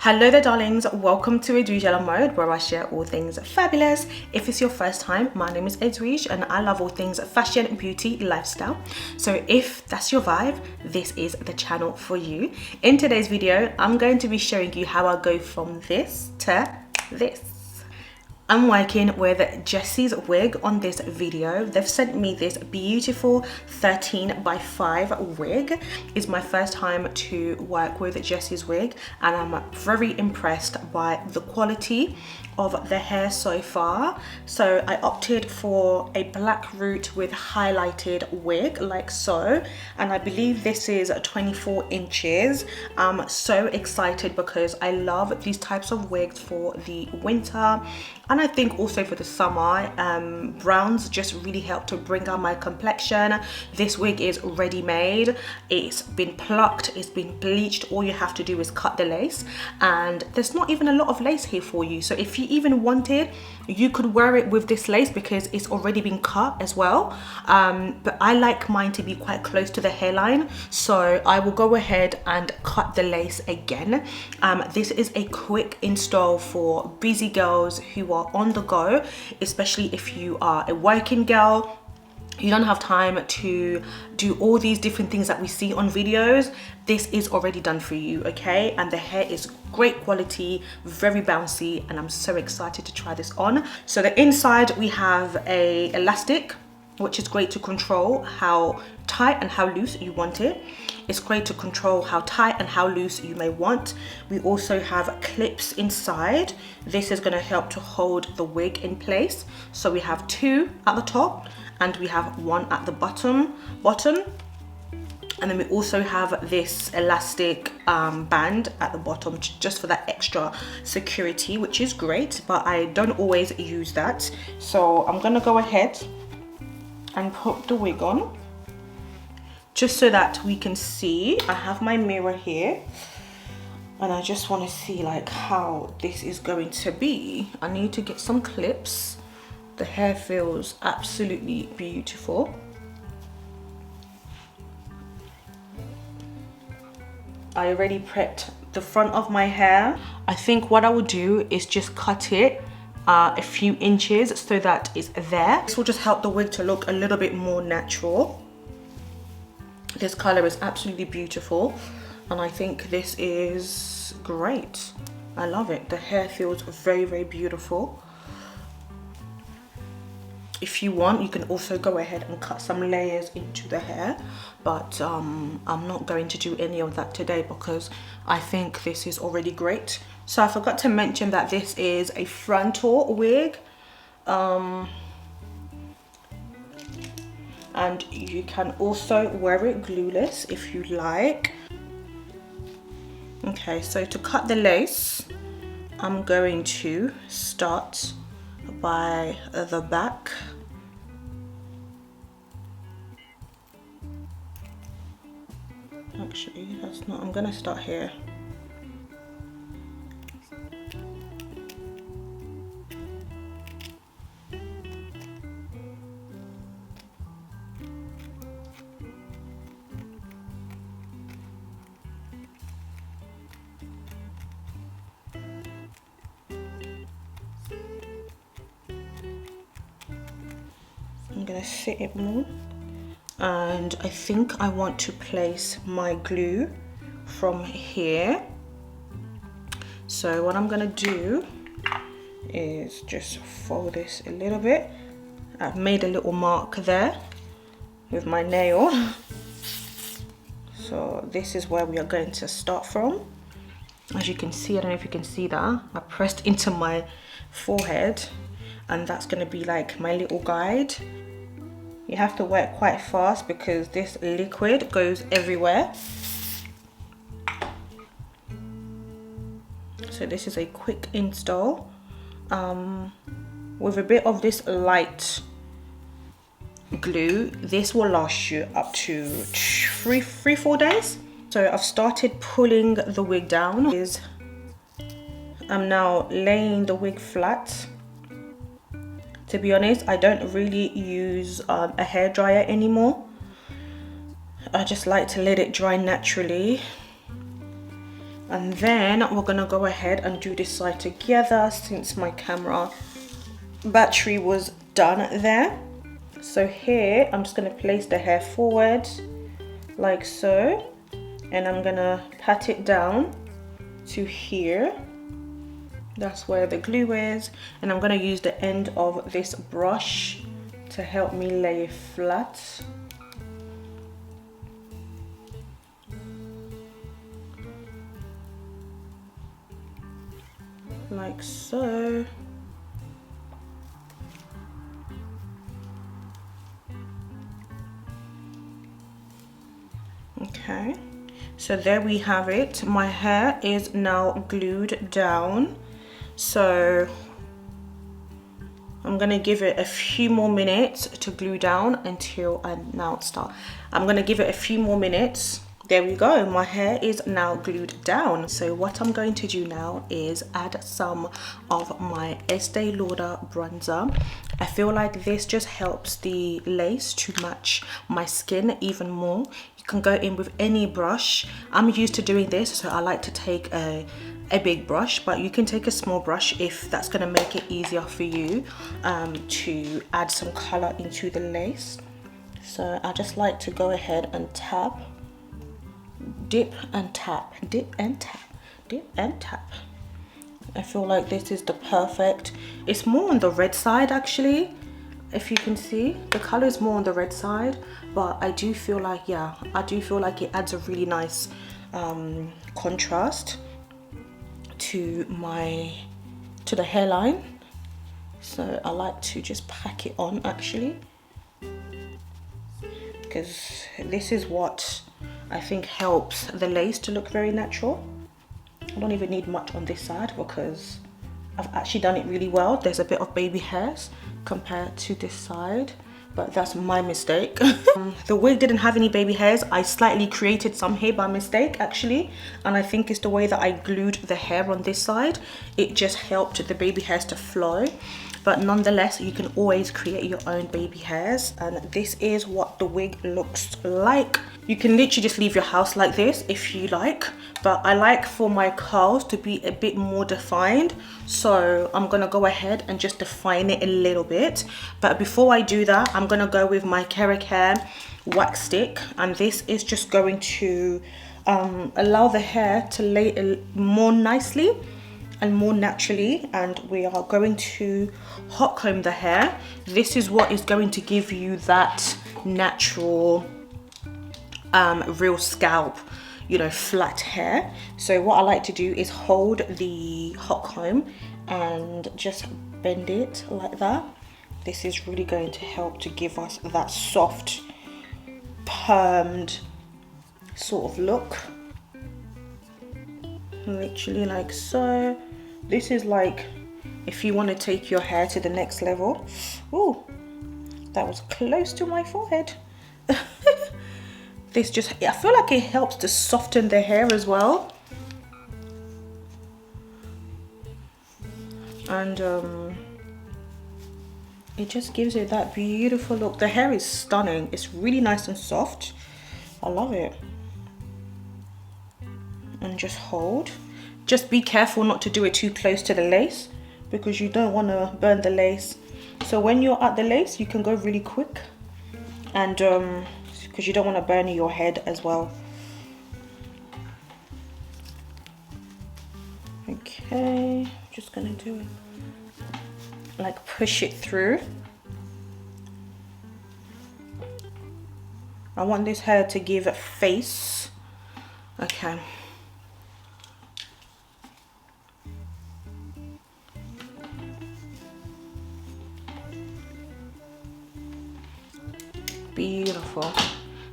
Hello there darlings, welcome to Edwigealamode, where I share all things fabulous. If it's your first time, my name is Edwige and I love all things fashion, beauty, lifestyle. So if that's your vibe, this is the channel for you. In today's video, I'm going to be showing you how I go from this to this. I'm working with Jessie's wig on this video. They've sent me this beautiful 13x5 wig. It's my first time to work with Jessie's wig and I'm very impressed by the quality of the hair so far. So I opted for a black root with highlighted wig like so, and I believe this is 24 inches. I'm so excited because I love these types of wigs for the winter and I think also for the summer. Browns just really help to bring out my complexion. This wig is ready made, it's been plucked, it's been bleached. All you have to do is cut the lace and there's not even a lot of lace here for you. So if you even wanted, you could wear it with this lace because it's already been cut as well. But I like mine to be quite close to the hairline, so I will go ahead and cut the lace again. This is a quick install for busy girls who are on the go, especially if you are a working girl. You don't have time to do all these different things that we see on videos. This is already done for you, okay? And the hair is great quality, very bouncy, and I'm so excited to try this on. So the inside we have a elastic, which is great to control how tight and how loose you want it. It's great to control how tight and how loose you may want. We also have clips inside. This is going to help to hold the wig in place. So we have two at the top and we have one at the bottom. And then we also have this elastic band at the bottom just for that extra security, which is great, but I don't always use that. So I'm gonna go ahead and put the wig on just so that we can see. I have my mirror here and I just want to see like how this is going to be. I need to get some clips. The hair feels absolutely beautiful. I already prepped the front of my hair. I think what I will do is just cut it a few inches so that it's there. This will just help the wig to look a little bit more natural. This color is absolutely beautiful and I think this is great. I love it. The hair feels very, very beautiful. If you want, you can also go ahead and cut some layers into the hair, but I'm not going to do any of that today because I think this is already great. So I forgot to mention that this is a frontal wig, and you can also wear it glueless if you like. Okay, so to cut the lace, I'm going to start by the back. Actually, that's not, I'm gonna start here. I'm gonna fit it more, and I think I want to place my glue from here. So what I'm gonna do is just fold this a little bit. I've made a little mark there with my nail. So this is where we are going to start from. As you can see, I don't know if you can see that, I pressed into my forehead and that's gonna be like my little guide. You have to work quite fast because this liquid goes everywhere. So this is a quick install with a bit of this light glue. This will last you up to 3-4 days. So I've started pulling the wig down. I'm now laying the wig flat. To be honest, I don't really use a hairdryer anymore. I just like to let it dry naturally. And then we're gonna go ahead and do this side together since my camera battery was done there. So here I'm just gonna place the hair forward like so, and I'm gonna pat it down to here. That's where the glue is, and I'm gonna use the end of this brush to help me lay it flat. Like so. Okay, so there we have it. My hair is now glued down. So I'm gonna give it a few more minutes to glue down until I now start. I'm gonna give it a few more minutes. There we go, my hair is now glued down. So what I'm going to do now is add some of my Estee Lauder bronzer. I feel like this just helps the lace to match my skin even more. You can go in with any brush. I'm used to doing this, so I like to take a big brush, but you can take a small brush if that's going to make it easier for you to add some color into the lace. So I just like to go ahead and tap, dip and tap, dip and tap, dip and tap. I feel like this is the perfect, it's more on the red side actually. If you can see, the color is more on the red side, but I do feel like, yeah, I do feel like it adds a really nice contrast to the hairline. So I like to just pack it on actually, because this is what I think helps the lace to look very natural. I don't even need much on this side because I've actually done it really well. There's a bit of baby hairs compared to this side, but that's my mistake. The wig didn't have any baby hairs. I slightly created some here by mistake actually, and I think it's the way that I glued the hair on this side. It just helped the baby hairs to flow. But nonetheless, you can always create your own baby hairs, and this is what the wig looks like. You can literally just leave your house like this if you like, but I like for my curls to be a bit more defined, so I'm gonna go ahead and just define it a little bit. But before I do that, I'm gonna go with my Kerac Hair wax stick, and this is just going to allow the hair to lay more nicely and more naturally, and we are going to hot comb the hair. This is what is going to give you that natural real scalp, you know, flat hair. So what I like to do is hold the hot comb and just bend it like that. This is really going to help to give us that soft permed sort of look, literally like so. This is like if you want to take your hair to the next level. Ooh, that was close to my forehead. This just, I feel like it helps to soften the hair as well, and it just gives it that beautiful look. The hair is stunning. It's really nice and soft. I love it. And just hold. Just be careful not to do it too close to the lace, because you don't want to burn the lace. So when you're at the lace, you can go really quick, and because you don't want to burn your head as well. Okay, just gonna do it like push it through. I want this hair to give a face. Okay. Beautiful.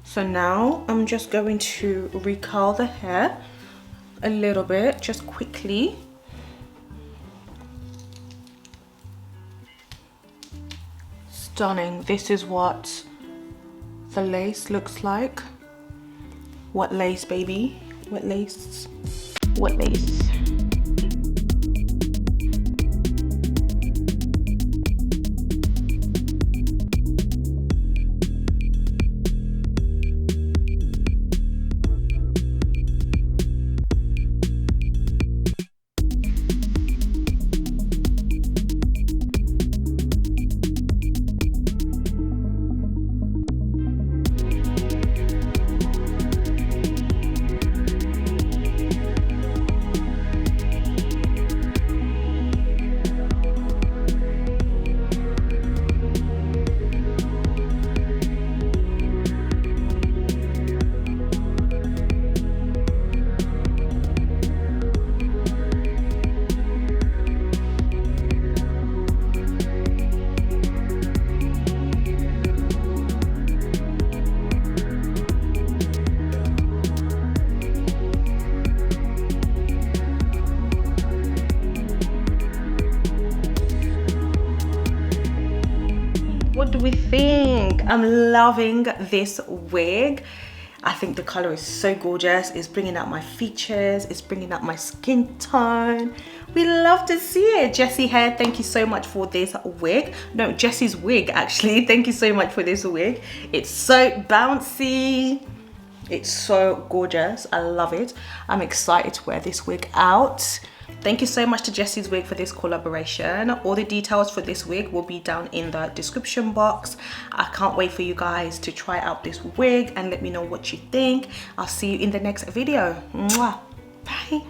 So now I'm just going to recurl the hair a little bit, just quickly. Stunning. This is what the lace looks like. What lace, baby? What lace? What lace? do we think? I'm loving this wig. I think the color is so gorgeous. It's bringing out my features. It's bringing out my skin tone. We love to see it. Jessie hair, thank you so much for this wig. No, Jessie's wig actually. Thank you so much for this wig. It's so bouncy. It's so gorgeous. I love it. I'm excited to wear this wig out. Thank you so much to Jessie's wig for this collaboration. All the details for this wig will be down in the description box. I can't wait for you guys to try out this wig and let me know what you think. I'll see you in the next video. Mwah. Bye.